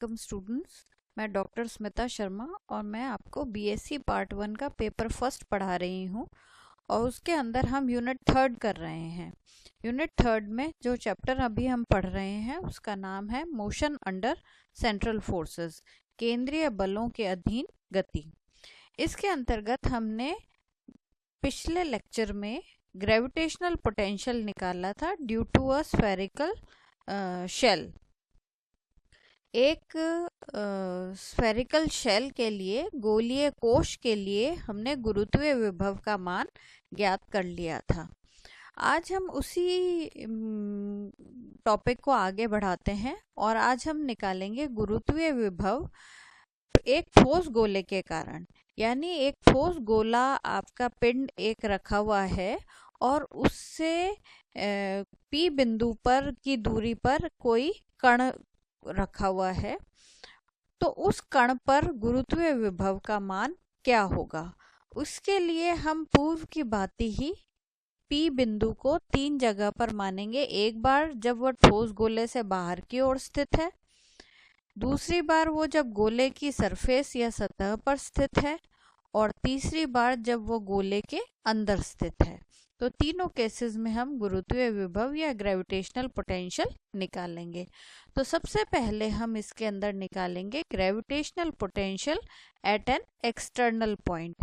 Welcome students. मैं doctor Smita Sharma और मैं आपको बीएससी पार्ट 1 का पेपर फर्स्ट पढ़ा रही हूँ और उसके अंदर हम यूनिट थर्ड कर रहे हैं। यूनिट थर्ड में जो चैप्टर अभी हम पढ़ रहे हैं उसका नाम है मोशन अंडर सेंट्रल फोर्सेस, केंद्रीय बलों के अधीन गति। इसके अंतर्गत हमने पिछले लेक्चर में ग्रेविटेशनल पोटेंशियल निकाला था due to a spherical shell. एक स्फेरिकल शेल के लिए, गोलीय कोश के लिए हमने गुरुत्वीय विभव का मान ज्ञात कर लिया था। आज हम उसी टॉपिक को आगे बढ़ाते हैं और आज हम निकालेंगे गुरुत्वीय विभव एक ठोस गोले के कारण। यानी एक ठोस गोला, आपका पिंड एक रखा हुआ है और उससे पी बिंदु पर की दूरी पर कोई कण रखा हुआ है, तो उस कण पर गुरुत्वीय विभव का मान क्या होगा। उसके लिए हम पूर्व की भांति ही P बिंदु को 3 जगह पर मानेंगे। एक बार जब वह ठोस गोले से बाहर की ओर स्थित है, दूसरी बार वो जब गोले की सरफेस या सतह पर स्थित है, और तीसरी बार जब वो गोले के अंदर स्थित है। तो तीनों केसेस में हम गुरुत्वीय विभव या ग्रेविटेशनल पोटेंशियल निकालेंगे। तो सबसे पहले हम इसके अंदर निकालेंगे gravitational potential at an external point,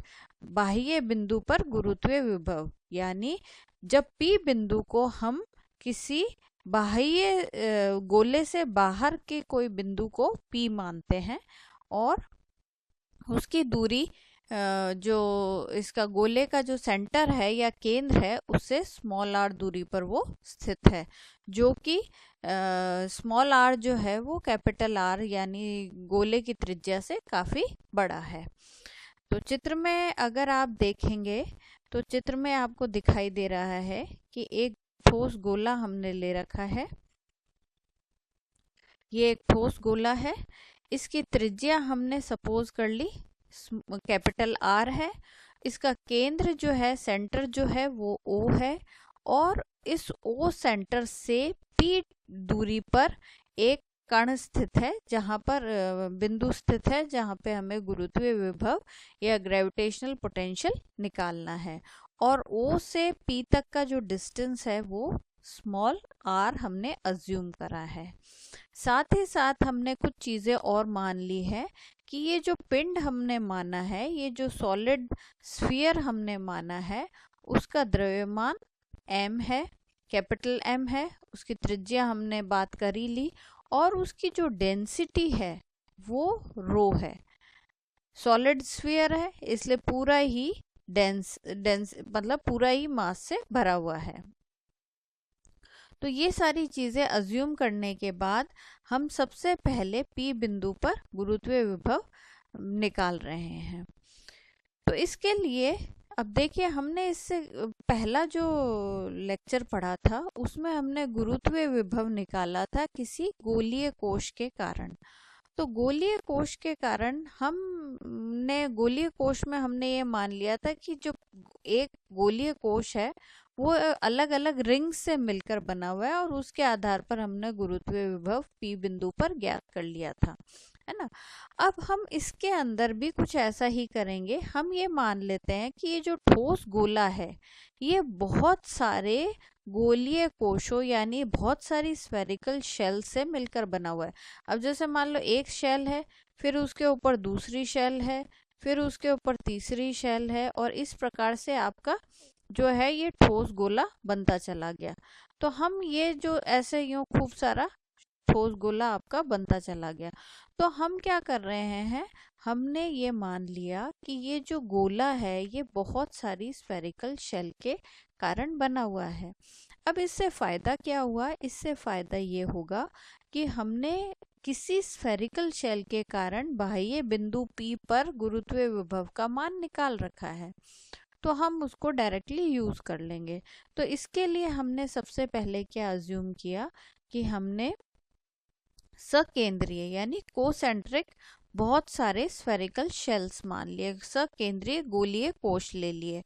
बाह्य बिंदु पर गुरुत्वीय विभव। यानी जब P बिंदु को हम किसी बाह्य गोले से बाहर के कोई बिंदु को P मानते हैं और उसकी दूरी जो इसका गोले का जो सेंटर है या केंद्र है उससे स्मॉल r दूरी पर वो स्थित है, जो कि स्मॉल r जो है वो कैपिटल R यानी गोले की त्रिज्या से काफ़ी बड़ा है। तो चित्र में अगर आप देखेंगे तो चित्र में आपको दिखाई दे रहा है कि एक ठोस गोला हमने ले रखा है। ये एक ठोस गोला है, इसकी त्रिज्या हमने सपोज कर ली कैपिटल R है। इसका केंद्र जो है, सेंटर जो है वो O है, और इस O सेंटर से P दूरी पर एक कण स्थित है, जहाँ पर बिंदु स्थित है जहाँ पे हमें गुरुत्वीय विभव या ग्रेविटेशनल पोटेंशियल निकालना है। और O से P तक का जो डिस्टेंस है वो स्मॉल r हमने अज्यूम करा है। साथ ही साथ हमने कुछ चीज़ें और मान ली है कि ये जो पिंड हमने माना है, ये जो सॉलिड स्फीयर हमने माना है, उसका द्रव्यमान m है, कैपिटल M है, उसकी त्रिज्या हमने बात कर ही ली, और उसकी जो डेंसिटी है वो रो है। सॉलिड स्फीयर है इसलिए पूरा ही डेंस मतलब पूरा ही मास से भरा हुआ है। तो ये सारी चीज़ें अज्यूम करने के बाद हम सबसे पहले P बिंदु पर गुरुत्वीय विभव निकाल रहे हैं। तो इसके लिए अब देखिए, हमने इससे पहला जो लेक्चर पढ़ा था उसमें हमने गुरुत्वीय विभव निकाला था किसी गोलीय कोश के कारण। तो गोलीय कोश के कारण हमने गोलीय कोश में हमने ये मान लिया था कि जो एक गोलीय कोश है वो अलग अलग रिंग्स से मिलकर बना हुआ है, और उसके आधार पर हमने गुरुत्वीय विभव P बिंदु पर ज्ञात कर लिया था, है ना। अब हम इसके अंदर भी कुछ ऐसा ही करेंगे। हम ये मान लेते हैं कि ये जो ठोस गोला है ये बहुत सारे गोलीय कोशों यानी बहुत सारी स्फेरिकल शेल से मिलकर बना हुआ है। अब जैसे मान लो एक शेल है, फिर उसके ऊपर दूसरी शेल है, फिर उसके ऊपर तीसरी शेल है, और इस प्रकार से आपका जो है ये ठोस गोला बनता चला गया। तो हम ये जो ऐसे यूं खूब सारा ठोस गोला आपका बनता चला गया। तो हम क्या कर रहे हैं, हमने ये मान लिया कि ये जो गोला है ये बहुत सारी स्फेरिकल शेल के कारण बना हुआ है। अब इससे फ़ायदा क्या हुआ, इससे फ़ायदा ये होगा कि हमने किसी स्फेरिकल शेल के कारण बाह्य बिंदु P पर गुरुत्वीय विभव का मान निकाल रखा है, तो हम उसको डायरेक्टली यूज़ कर लेंगे। तो इसके लिए हमने सबसे पहले क्या अज्यूम किया कि हमने सकेंद्रीय यानी कोसेंट्रिक बहुत सारे स्फेरिकल शेल्स मान लिए, सकेंद्रीय गोलीय कोश ले लिए,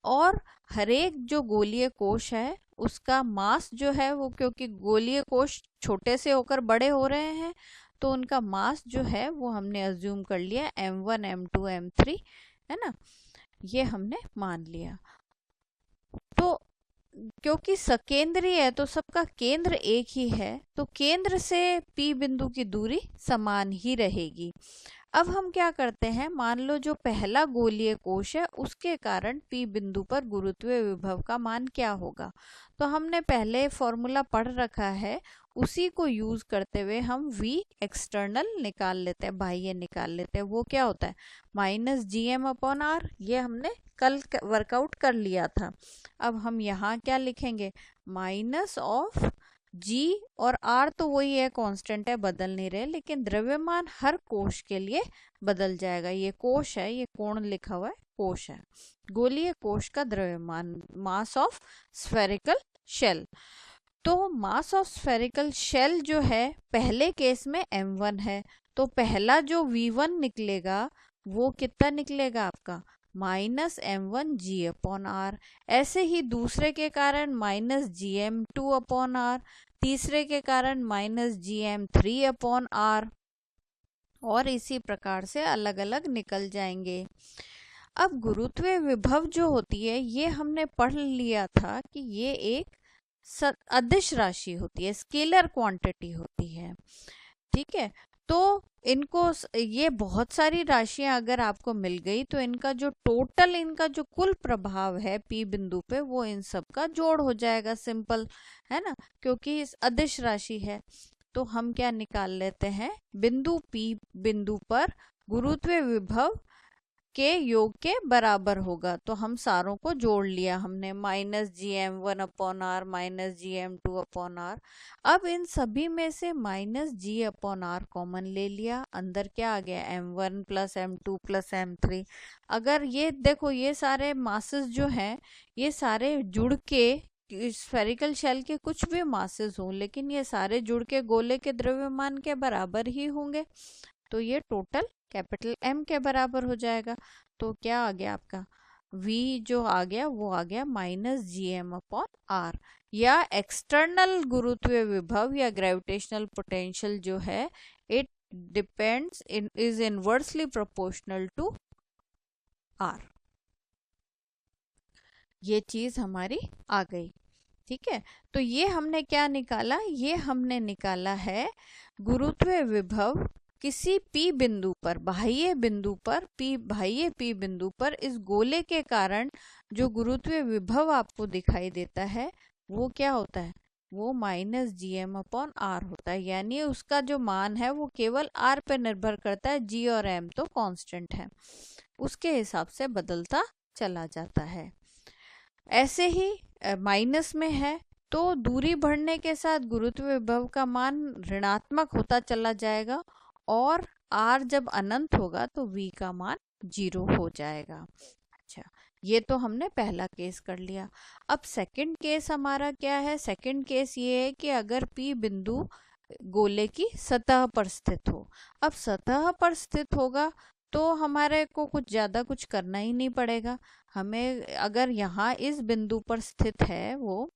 और हरेक जो गोलीय कोश है उसका मास जो है वो, क्योंकि गोलीय कोश छोटे से होकर बड़े हो रहे हैं, तो उनका मास जो है वो हमने अज्यूम कर लिया m1 m2 m3, है ना, ये हमने मान लिया। तो क्योंकि सकेंद्रीय है तो सबका केंद्र एक ही है, तो केंद्र से P बिंदु की दूरी समान ही रहेगी। अब हम क्या करते हैं, मान लो जो पहला गोलीय कोश है उसके कारण P बिंदु पर गुरुत्वीय विभव का मान क्या होगा। तो हमने पहले फॉर्मूला पढ़ रखा है, उसी को यूज करते हुए हम V एक्सटर्नल निकाल लेते हैं, बाह्य निकाल लेते हैं। वो क्या होता है, -gm/r, ये हमने कल वर्कआउट कर लिया था। अब हम यहाँ क्या लिखेंगे, माइनस ऑफ G और R तो वही है, कांस्टेंट है, बदल नहीं रहे, लेकिन द्रव्यमान हर कोश के लिए बदल जाएगा। ये कोश है, ये कोण लिखा हुआ है, कोश है, गोलीय कोश का द्रव्यमान, मास ऑफ स्फेरिकल शेल। तो मास ऑफ स्फेरिकल शेल जो है पहले केस में m1 है, तो पहला जो v1 निकलेगा वो कितना निकलेगा आपका, -m1g/r। ऐसे ही दूसरे के कारण -gm2/r, तीसरे के कारण -gm3/r, और इसी प्रकार से अलग अलग निकल जाएंगे। अब गुरुत्वीय विभव जो होती है ये हमने पढ़ लिया था कि ये एक अदिश राशि होती है, स्केलर क्वांटिटी होती है, ठीक है। तो इनको, ये बहुत सारी राशियां अगर आपको मिल गई तो इनका जो टोटल, इनका जो कुल प्रभाव है P बिंदु पे, वो इन सब का जोड़ हो जाएगा, सिंपल है ना, क्योंकि इस अदिश राशि है। तो हम क्या निकाल लेते हैं, बिंदु P बिंदु पर गुरुत्वीय विभव के योग के बराबर होगा। तो हम सारों को जोड़ लिया हमने, -gm1/r -gm2/r। अब इन सभी में से -g/r कॉमन ले लिया, अंदर क्या आ गया, m1 + m2 + m3। अगर ये देखो, ये सारे मासेस जो हैं ये सारे जुड़ के स्फेरिकल शेल के कुछ भी मासेस हों, लेकिन ये सारे जुड़ के गोले के द्रव्यमान के बराबर ही होंगे, तो ये टोटल कैपिटल M के बराबर हो जाएगा। तो क्या आ गया आपका, V जो आ गया वो आ गया -gm/r, या एक्सटर्नल गुरुत्वीय विभव या ग्रेविटेशनल पोटेंशियल जो है, it depends is inversely proportional to r। ये चीज हमारी आ गई, ठीक है। तो ये हमने क्या निकाला, ये हमने निकाला है गुरुत्वीय विभव किसी P बिंदु पर, बाह्य बिंदु पर, बाह्य P बिंदु पर इस गोले के कारण जो गुरुत्वीय विभव आपको दिखाई देता है वो क्या होता है, वो -gm/r होता है। यानी उसका जो मान है वो केवल r पे निर्भर करता है, g और m तो कांस्टेंट है, उसके हिसाब से बदलता चला जाता है। ऐसे ही माइनस में है तो दूरी बढ़ने के साथ गुरुत्वीय विभव का मान ऋणात्मक होता चला जाएगा, और r जब अनंत होगा तो v का मान 0 हो जाएगा। अच्छा, ये तो हमने पहला केस कर लिया। अब सेकंड केस हमारा क्या है, सेकंड केस ये है कि अगर P बिंदु गोले की सतह पर स्थित हो। अब सतह पर स्थित होगा तो हमारे को कुछ ज़्यादा कुछ करना ही नहीं पड़ेगा हमें। अगर यहाँ इस बिंदु पर स्थित है वो,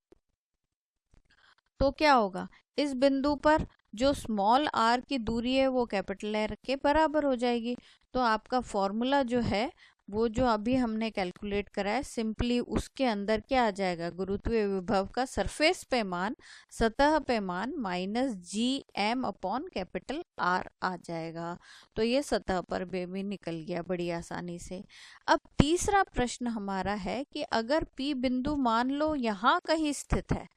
तो क्या होगा, इस बिंदु पर जो स्मॉल r की दूरी है वो कैपिटल R के बराबर हो जाएगी। तो आपका फॉर्मूला जो है वो जो अभी हमने कैलकुलेट करा है, सिंपली उसके अंदर क्या आ जाएगा, गुरुत्वीय विभव का सरफेस पे मान, सतह पे मान -gm/R आ जाएगा। तो ये सतह पर भी निकल गया बड़ी आसानी से। अब तीसरा प्रश्न हमारा है कि अगर P बिंदु मान लो यहाँ कहीं स्थित है,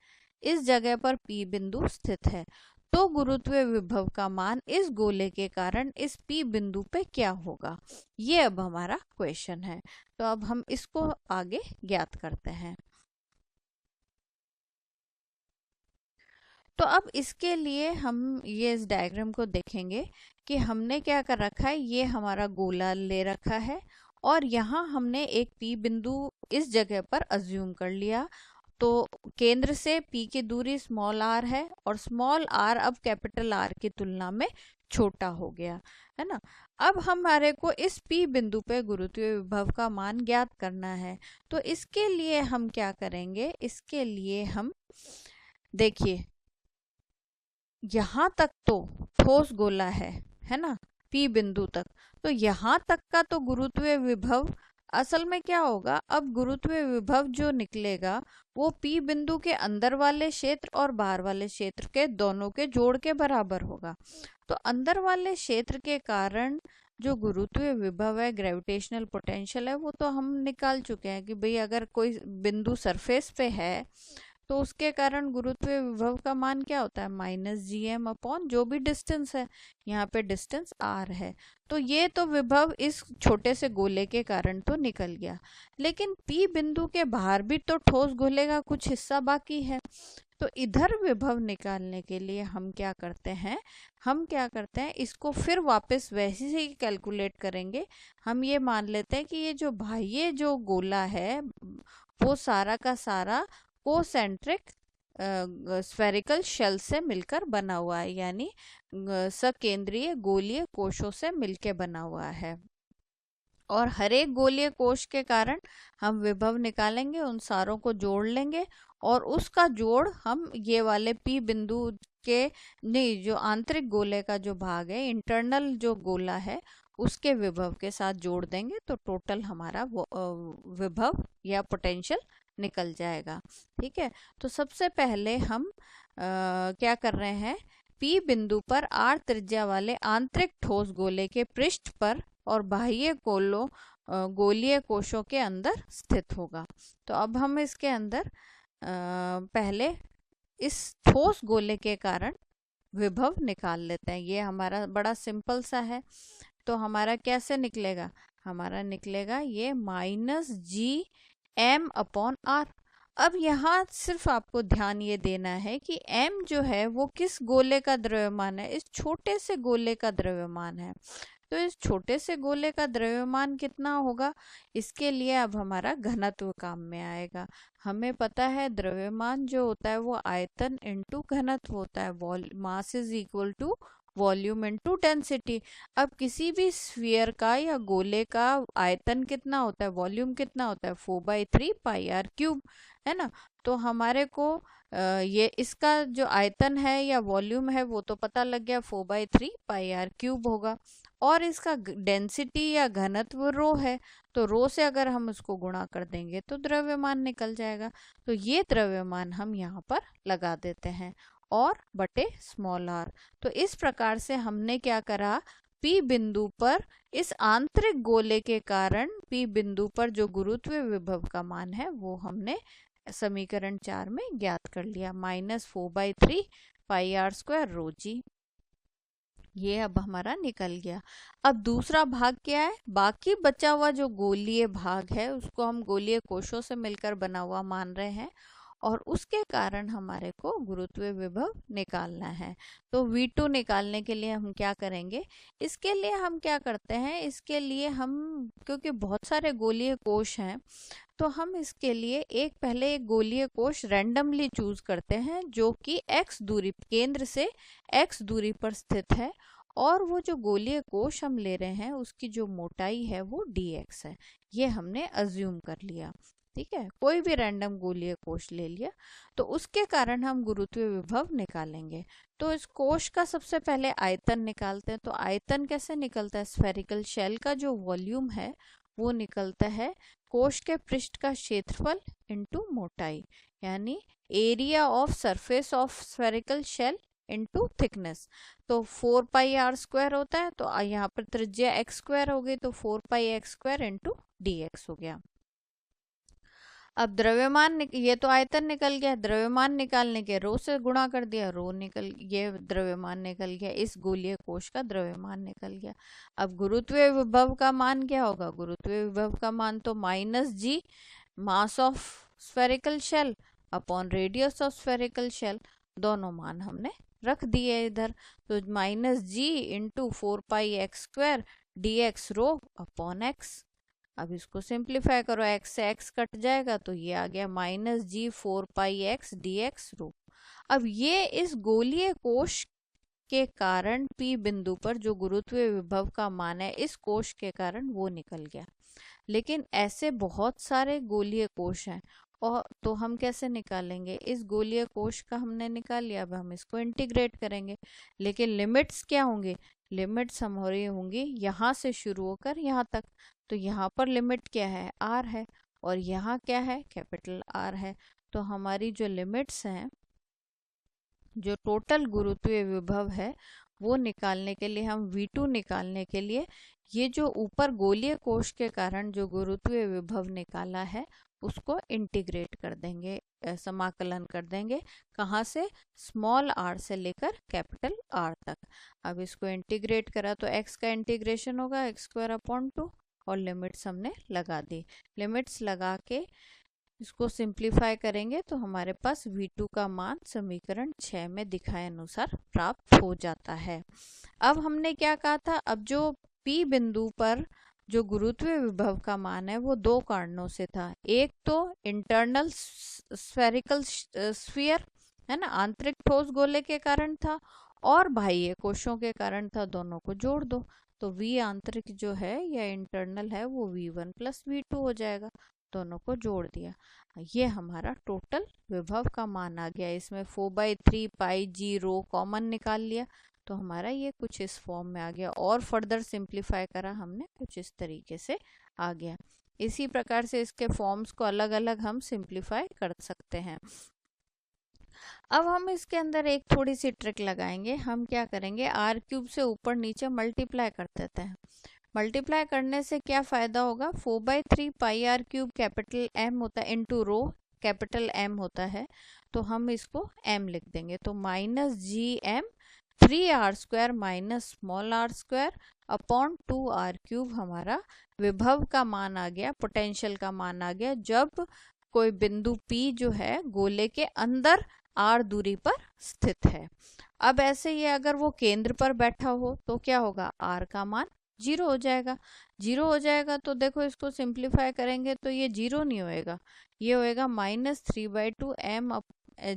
इस जगह पर P बिंदु स्थित है, तो गुरुत्वीय विभव का मान इस गोले के कारण इस P बिंदु पे क्या होगा, ये अब हमारा क्वेश्चन है। तो अब हम इसको आगे ज्ञात करते हैं। तो अब इसके लिए हम ये इस डायग्राम को देखेंगे कि हमने क्या कर रखा है, ये हमारा गोला ले रखा है और यहाँ हमने एक P बिंदु इस जगह पर अज्यूम कर लिया। तो केंद्र से P की दूरी स्मॉल r है और स्मॉल r अब कैपिटल R की तुलना में छोटा हो गया है ना। अब हमारे को इस P बिंदु पे गुरुत्वीय विभव का मान ज्ञात करना है। तो इसके लिए हम क्या करेंगे, इसके लिए हम देखिए यहाँ तक तो ठोस गोला है ना, P बिंदु तक, तो यहाँ तक का तो गुरुत्वीय विभव असल में क्या होगा, अब गुरुत्वीय विभव जो निकलेगा वो P बिंदु के अंदर वाले क्षेत्र और बाहर वाले क्षेत्र के दोनों के जोड़ के बराबर होगा। तो अंदर वाले क्षेत्र के कारण जो गुरुत्वीय विभव है, ग्रेविटेशनल पोटेंशियल है, वो तो हम निकाल चुके हैं कि भाई अगर कोई बिंदु सरफेस पे है तो उसके कारण गुरुत्वीय विभव का मान क्या होता है, -gm अपॉन जो भी डिस्टेंस है, यहाँ पे डिस्टेंस r है। तो ये तो विभव इस छोटे से गोले के कारण तो निकल गया, लेकिन P बिंदु के बाहर भी तो ठोस गोले का कुछ हिस्सा बाकी है। तो इधर विभव निकालने के लिए हम क्या करते हैं, इसको फिर वापस वैसे ही कैलकुलेट करेंगे। हम ये मान लेते हैं कि ये जो बाह्य जो गोला है वो सारा का सारा कोसेंट्रिक स्फेरिकल शेल से मिलकर बना हुआ है, यानी सकेंद्रीय गोलीय कोशों से मिलकर बना हुआ है। और हर एक गोलीय कोश के कारण हम विभव निकालेंगे, उन सारों को जोड़ लेंगे और उसका जोड़ हम ये वाले P बिंदु के नहीं, जो आंतरिक गोले का जो भाग है, इंटरनल जो गोला है, उसके विभव के साथ जोड़ देंगे तो टोटल हमारा विभव या पोटेंशियल निकल जाएगा। ठीक है, तो सबसे पहले हम क्या कर रहे हैं, P बिंदु पर R त्रिज्या वाले आंतरिक ठोस गोले के पृष्ठ पर और बाह्य गोलीय कोशों के अंदर स्थित होगा। तो अब हम इसके अंदर पहले इस ठोस गोले के कारण विभव निकाल लेते हैं। ये हमारा बड़ा सिंपल सा है, तो हमारा कैसे निकलेगा, हमारा निकलेगा ये -gm अपॉन r। अब यहाँ सिर्फ आपको ध्यान ये देना है कि m जो है वो किस गोले का द्रव्यमान है, इस छोटे से गोले का द्रव्यमान है। तो इस छोटे से गोले का द्रव्यमान कितना होगा, इसके लिए अब हमारा घनत्व काम में आएगा। हमें पता है द्रव्यमान जो होता है वो आयतन इंटू घनत्व होता है, mass is equal to volume into density. अब किसी भी स्फीयर का या गोले का आयतन कितना होता है, वॉल्यूम कितना होता है, 4/3 पाई आर क्यूब, है ना। तो हमारे को ये इसका जो आयतन है या वॉल्यूम है वो तो पता लग गया, 4/3 पाई आर क्यूब होगा। और इसका डेंसिटी या घनत्व रो है, तो रो से अगर हम उसको गुणा कर देंगे तो द्रव्यमान निकल जाएगा। तो ये द्रव्यमान हम यहाँ पर लगा देते हैं, और बटे स्मॉल r। तो इस प्रकार से हमने क्या करा, P बिंदु पर इस आंतरिक गोले के कारण P बिंदु पर जो गुरुत्वीय विभव का मान है वो हमने समीकरण 4 में ज्ञात कर लिया, -4/3 पाई आर स्क्वायर रो जी। ये अब हमारा निकल गया। अब दूसरा भाग क्या है, बाकी बचा हुआ जो गोलीय भाग है उसको हम गोलीय कोशों से मिलकर बना हुआ मान रहे हैं, और उसके कारण हमारे को गुरुत्वीय विभव निकालना है। तो V2 निकालने के लिए हम क्या करेंगे, इसके लिए हम क्या करते हैं, इसके लिए हम क्योंकि बहुत सारे गोलीय कोश हैं तो हम इसके लिए पहले एक गोलीय कोश रैंडमली चूज करते हैं जो कि x दूरी, केंद्र से x दूरी पर स्थित है, और वो जो गोलीय कोश हम ले रहे हैं उसकी जो मोटाई है वो dx है। ये हमने अज्यूम कर लिया, ठीक है, कोई भी रैंडम गोलीय कोश ले लिया। तो उसके कारण हम गुरुत्वीय विभव निकालेंगे। तो इस कोश का सबसे पहले आयतन निकालते हैं। तो आयतन कैसे निकलता है, स्फेरिकल शेल का जो वॉल्यूम है वो निकलता है कोश के पृष्ठ का क्षेत्रफल इनटू मोटाई, यानी area of surface of spherical shell into thickness. तो 4 पाई आर स्क्वायर होता है, तो यहाँ पर त्रिज्या x स्क्वायर हो गई, तो 4 pi x square into dx हो गया। अब द्रव्यमान ये तो आयतन निकल गया, द्रव्यमान निकालने के रो से गुणा कर दिया, रो निकल, ये द्रव्यमान निकल गया, इस गोलीय कोश का द्रव्यमान निकल गया। अब गुरुत्वीय विभव का मान क्या होगा, गुरुत्वीय विभव का मान तो -g mass of spherical shell upon radius of spherical shell, दोनों मान हमने रख दिए इधर। तो -g into 4 pi x square dx rho upon x। अब इसको सिंप्लीफाई करो, x से x कट जाएगा तो ये आ गया -g 4 पाई x dx रो। अब ये इस गोलीय कोश के कारण P बिंदु पर जो गुरुत्वीय विभव का मान है इस कोश के कारण वो निकल गया। लेकिन ऐसे बहुत सारे गोलीय कोश हैं और तो हम कैसे निकालेंगे, इस गोलीय कोश का हमने निकाल लिया, अब हम इसको इंटीग्रेट करेंगे। लेकिन लिमिट्स क्या होंगे, लिमिट्स हमारी होंगी यहाँ से शुरू होकर यहाँ तक। तो यहाँ पर लिमिट क्या है, आर है, और यहाँ क्या है, कैपिटल आर है। तो हमारी जो लिमिट्स हैं, जो टोटल गुरुत्वीय विभव है वो निकालने के लिए, हम V2 निकालने के लिए ये जो ऊपर गोलीय कोश के कारण जो गुरुत्वीय विभव निकाला है उसको इंटीग्रेट कर देंगे, समाकलन कर देंगे। कहाँ से, स्मॉल r से लेकर कैपिटल R तक। अब इसको इंटीग्रेट करा तो x का इंटीग्रेशन होगा x² 2, और लिमिट्स हमने लगा दी। लिमिट्स लगा के इसको सिंप्लीफाई करेंगे तो हमारे पास V2 का मान समीकरण 6 में दिखाए अनुसार प्राप्त हो जाता है। अब हमने क्या कहा था, अब जो P बिंदु पर जो गुरुत्वीय विभव का मान है वो दो कारणों से था। एक तो इंटरनल स्फेरिकल स्फीयर है ना, आंतरिक ठोस गोले के कारण था, और बाह्य कोशों के कारण था। दोनों को जोड़ दो तो V आंतरिक जो है या इंटरनल है वो V1 + V2 हो जाएगा। दोनों को जोड़ दिया, ये हमारा टोटल विभव का मान आ गया। इसमें 4/3 पाई जी रो कॉमन निकाल लिया तो हमारा ये कुछ इस फॉर्म में आ गया, और फर्दर सिंप्लीफाई करा हमने, कुछ इस तरीके से आ गया। इसी प्रकार से इसके फॉर्म्स को अलग अलग हम सिंप्लीफाई कर सकते हैं। अब हम इसके अंदर एक थोड़ी सी ट्रिक लगाएंगे। हम क्या करेंगे, r³ से ऊपर नीचे मल्टीप्लाई कर देते हैं। मल्टीप्लाई करने से क्या फ़ायदा होगा, 4/3 पाई r³ कैपिटल M होता है, इंटू रो कैपिटल M होता है, तो हम इसको M लिख देंगे। तो -gm 3r² minus small r² upon 2r³ हमारा विभव का मान आ गया, पोटेंशियल का मान आ गया, जब कोई बिंदु P जो है गोले के अंदर r दूरी पर स्थित है। अब ऐसे ही अगर वो केंद्र पर बैठा हो तो क्या होगा, r का मान 0 हो जाएगा। 0 हो जाएगा तो देखो इसको सिंप्लीफाई करेंगे तो ये 0 नहीं होएगा, ये होएगा -3/2 m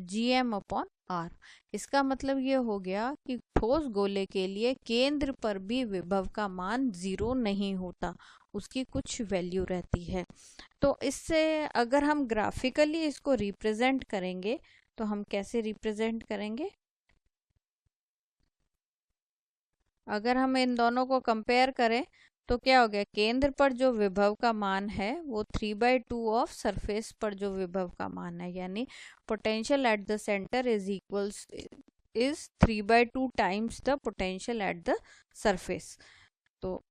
gm अपॉन r। इसका मतलब ये हो गया कि ठोस गोले के लिए केंद्र पर भी विभव का मान 0 नहीं होता, उसकी कुछ वैल्यू रहती है। तो इससे अगर हम ग्राफिकली इसको रिप्रेजेंट करेंगे तो हम कैसे रिप्रेजेंट करेंगे, अगर हम इन दोनों को कंपेयर करें तो क्या हो गया, केंद्र पर जो विभव का मान है वो 3/2 ऑफ सरफेस पर जो विभव का मान है, यानी potential at the centre is 3/2 times the potential at the surface. तो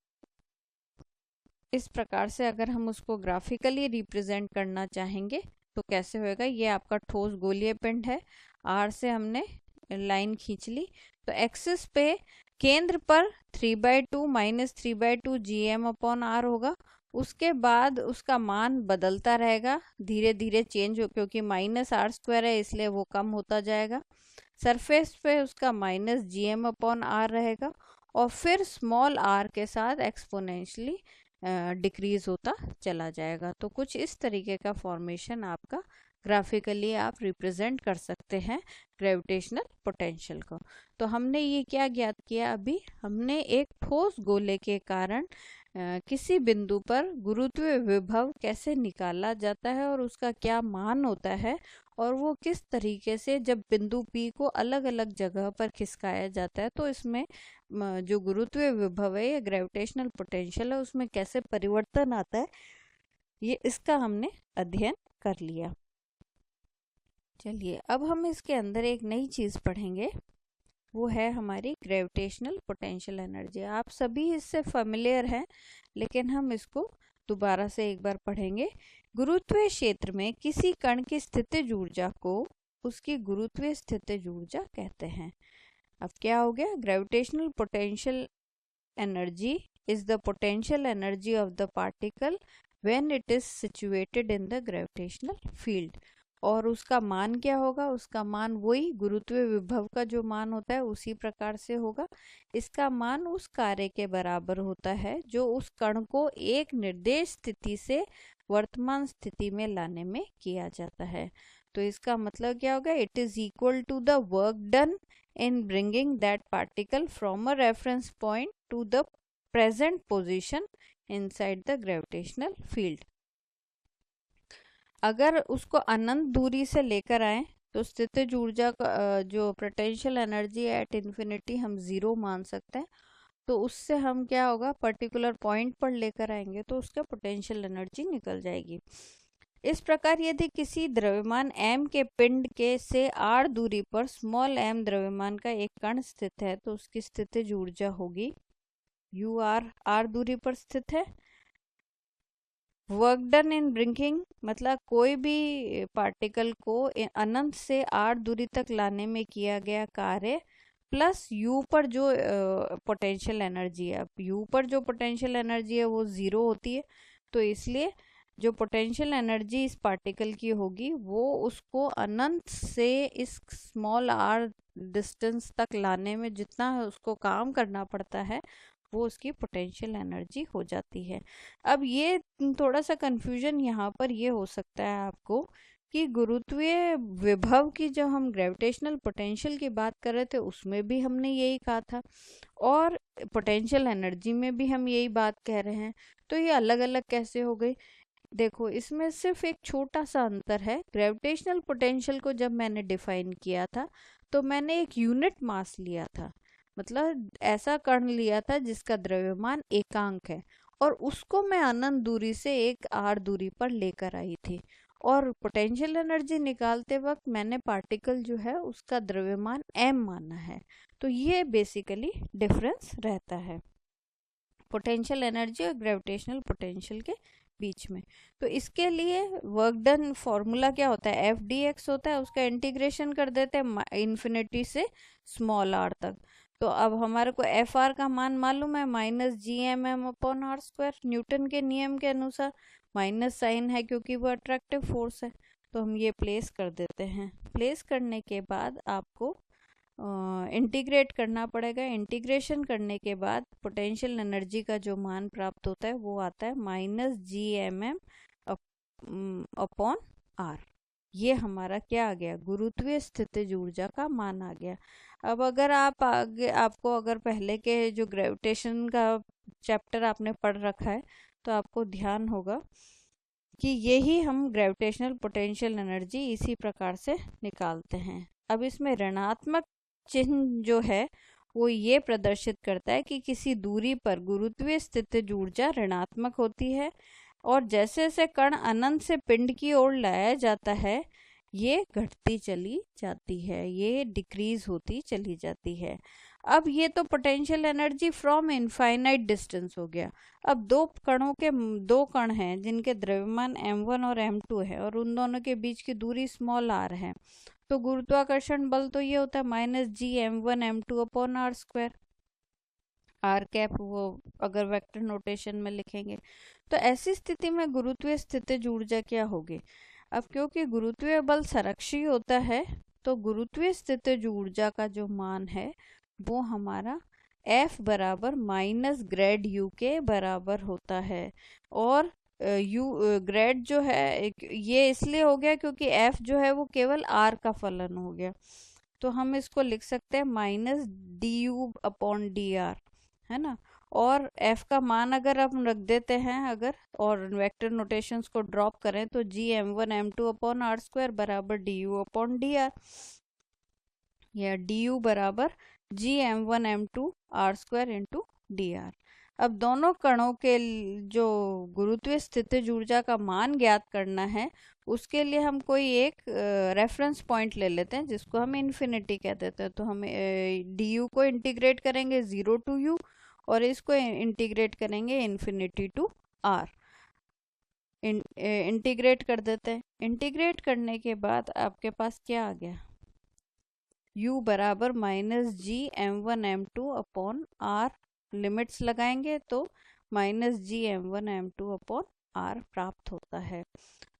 इस प्रकार से अगर हम उसको ग्राफिकली रिप्रेजेंट करना चाहेंगे तो कैसे होएगा, ये आपका ठोस गोलीय पिंड है, R से हमने लाइन खींच ली, तो एक्सिस पे केंद्र पर 3/2 माइनस 3/2 gm अपॉन r होगा। उसके बाद उसका मान बदलता रहेगा, धीरे धीरे चेंज हो, क्योंकि -r² है इसलिए वो कम होता जाएगा। सरफेस पे उसका -gm अपॉन r रहेगा, और फिर स्मॉल r के साथ एक्सपोनेंशियली डिक्रीज होता चला जाएगा। तो कुछ इस तरीके का फॉर्मेशन आपका ग्राफिकली आप रिप्रेजेंट कर सकते हैं ग्रेविटेशनल पोटेंशियल को। तो हमने ये क्या ज्ञात किया, अभी हमने एक ठोस गोले के कारण किसी बिंदु पर गुरुत्वीय विभव कैसे निकाला जाता है और उसका क्या मान होता है, और वो किस तरीके से जब बिंदु P को अलग अलग जगह पर खिसकाया जाता है तो इसमें जो गुरुत्वीय विभव है या ग्रेविटेशनल पोटेंशियल है उसमें कैसे परिवर्तन आता है, ये इसका हमने अध्ययन कर लिया। चलिए अब हम इसके अंदर एक नई चीज़ पढ़ेंगे, वो है हमारी ग्रेविटेशनल पोटेंशियल एनर्जी। आप सभी इससे फेमिलियर हैं, लेकिन हम इसको दोबारा से एक बार पढ़ेंगे। गुरुत्वीय क्षेत्र में किसी कण की स्थितिज ऊर्जा को उसकी गुरुत्वीय स्थितिज ऊर्जा कहते हैं। अब क्या हो गया, gravitational potential energy is the potential energy of the particle when it is situated in the gravitational field. और उसका मान क्या होगा, उसका मान वही गुरुत्वीय विभव का जो मान होता है उसी प्रकार से होगा। इसका मान उस कार्य के बराबर होता है जो उस कण को एक निर्देश स्थिति से वर्तमान स्थिति में लाने में किया जाता है। तो इसका मतलब क्या होगा, it is equal to the work done in bringing that particle from a reference point to the present position inside the gravitational field. अगर उसको अनंत दूरी से लेकर आए तो स्थितिज ऊर्जा का जो पोटेंशियल एनर्जी एट इन्फिनिटी हम ज़ीरो मान सकते हैं। तो उससे हम क्या होगा, पर्टिकुलर पॉइंट पर लेकर आएंगे तो उसका पोटेंशियल एनर्जी निकल जाएगी। इस प्रकार यदि किसी द्रव्यमान m के पिंड के से r दूरी पर स्मॉल m द्रव्यमान का एक कण स्थित है तो उसकी स्थितिज ऊर्जा होगी u r दूरी पर स्थित है। वर्क डन इन ब्रिंकिंग, मतलब कोई भी पार्टिकल को अनंत से r दूरी तक लाने में किया गया कार्य प्लस u पर जो पोटेंशियल एनर्जी है। अब u पर जो पोटेंशियल एनर्जी है वो ज़ीरो होती है, तो इसलिए जो पोटेंशियल एनर्जी इस पार्टिकल की होगी वो उसको अनंत से इस स्मॉल r डिस्टेंस तक लाने में जितना उसको काम करना पड़ता है वो उसकी पोटेंशियल एनर्जी हो जाती है। अब ये थोड़ा सा कंफ्यूजन यहाँ पर ये हो सकता है आपको कि गुरुत्वीय विभव की जब हम ग्रेविटेशनल पोटेंशियल की बात कर रहे थे उसमें भी हमने यही कहा था और पोटेंशियल एनर्जी में भी हम यही बात कह रहे हैं, तो ये अलग अलग कैसे हो गई। देखो इसमें सिर्फ एक छोटा सा अंतर है। ग्रेविटेशनल पोटेंशियल को जब मैंने डिफाइन किया था तो मैंने एक यूनिट मास लिया था, मतलब ऐसा कण लिया था जिसका द्रव्यमान एकांक है और उसको मैं अनंत दूरी से एक r दूरी पर लेकर आई थी। और पोटेंशियल एनर्जी निकालते वक्त मैंने पार्टिकल जो है उसका द्रव्यमान m माना है। तो ये बेसिकली डिफरेंस रहता है पोटेंशियल एनर्जी और ग्रेविटेशनल पोटेंशियल के बीच में। तो इसके लिए वर्क डन फॉर्मूला क्या होता है, एफ डी एक्स होता है, उसका इंटीग्रेशन कर देते हैं इन्फिनिटी से स्मॉल r तक। तो अब हमारे को एफ आर का मान मालूम है -gmm/r²। न्यूटन के नियम के अनुसार माइनस साइन है क्योंकि वो अट्रैक्टिव फोर्स है, तो हम ये प्लेस कर देते हैं। प्लेस करने के बाद आपको इंटीग्रेट करना पड़ेगा। इंटीग्रेशन करने के बाद पोटेंशियल एनर्जी का जो मान प्राप्त होता है वो आता है -gmm/r। ये हमारा क्या आ गया, गुरुत्वीय स्थितिज ऊर्जा का मान आ गया। अब अगर आप आगे आपको अगर पहले के जो ग्रेविटेशन का चैप्टर आपने पढ़ रखा है तो आपको ध्यान होगा कि यही हम ग्रेविटेशनल पोटेंशियल एनर्जी इसी प्रकार से निकालते हैं। अब इसमें ऋणात्मक चिन्ह जो है वो ये प्रदर्शित करता है कि किसी दूरी पर गुरुत्वीय स्थितिज ऊर्जा ऋणात्मक होती है और जैसे जैसे कण अनंत से पिंड की ओर लाया जाता है ये घटती चली जाती है, ये डिक्रीज होती चली जाती है। अब ये तो potential energy from infinite distance हो गया। अब दो कण हैं जिनके द्रव्यमान m1 और m2 है और उन दोनों के बीच की दूरी स्मॉल r है, तो गुरुत्वाकर्षण बल तो ये होता है -gm1m2/r²। आर कैप वो अगर वेक्टर नोटेशन में लिखेंगे तो ऐसी स्थिति में गुरुत्वीय स्थितिज ऊर्जा क्या होगी। अब क्योंकि गुरुत्वीय बल संरक्षी होता है तो गुरुत्वीय स्थितिज ऊर्जा का जो मान है वो हमारा F बराबर -ग्रेड U के बराबर होता है। और U ग्रेड जो है ये इसलिए हो गया क्योंकि F जो है वो केवल R का फलन हो गया, तो हम इसको लिख सकते हैं -du/dr, है ना। और f का मान अगर हम रख देते हैं अगर और वेक्टर नोटेशंस को ड्रॉप करें तो gm1m2/r² बराबर du/dr या du बराबर gm1m2r² इंटू dr। अब दोनों कणों के जो गुरुत्वीय स्थितिज ऊर्जा का मान ज्ञात करना है उसके लिए हम कोई एक रेफरेंस पॉइंट ले लेते हैं जिसको हम इन्फिनिटी कह देते हैं। तो हम du को इंटीग्रेट करेंगे 0 to u और इसको इंटीग्रेट करेंगे इन्फिनिटी टू r। इंटीग्रेट कर देते हैं। इंटीग्रेट करने के बाद आपके पास क्या आ गया, u बराबर -gm1m2/r, लिमिट्स लगाएंगे तो -gm1m2/r प्राप्त होता है।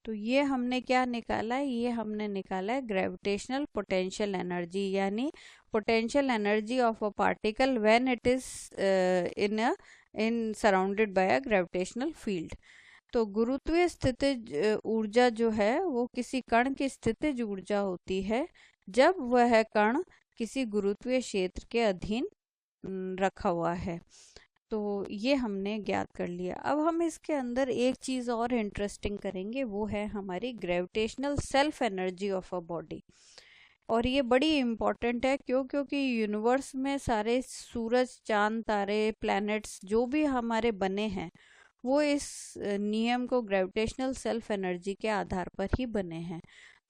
तो ये हमने क्या निकाला है, ये हमने निकाला है ग्रेविटेशनल पोटेंशियल एनर्जी, यानी potential energy of a particle when it is in surrounded by a gravitational field. तो गुरुत्वीय स्थितिज ऊर्जा जो है वो किसी कण की स्थितिज ऊर्जा होती है जब वह कण किसी गुरुत्वीय क्षेत्र के अधीन रखा हुआ है। तो ये हमने ज्ञात कर लिया। अब हम इसके अंदर एक चीज़ और इंटरेस्टिंग करेंगे, वो है हमारी gravitational self energy of a body. और ये बड़ी इम्पॉर्टेंट है, क्योंकि यूनिवर्स में सारे सूरज, चांद, तारे, प्लैनेट्स जो भी हमारे बने हैं वो इस नियम को, ग्रेविटेशनल सेल्फ एनर्जी के आधार पर ही बने हैं।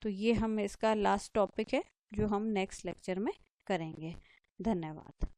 तो ये हम इसका लास्ट टॉपिक है जो हम नेक्स्ट लेक्चर में करेंगे। धन्यवाद।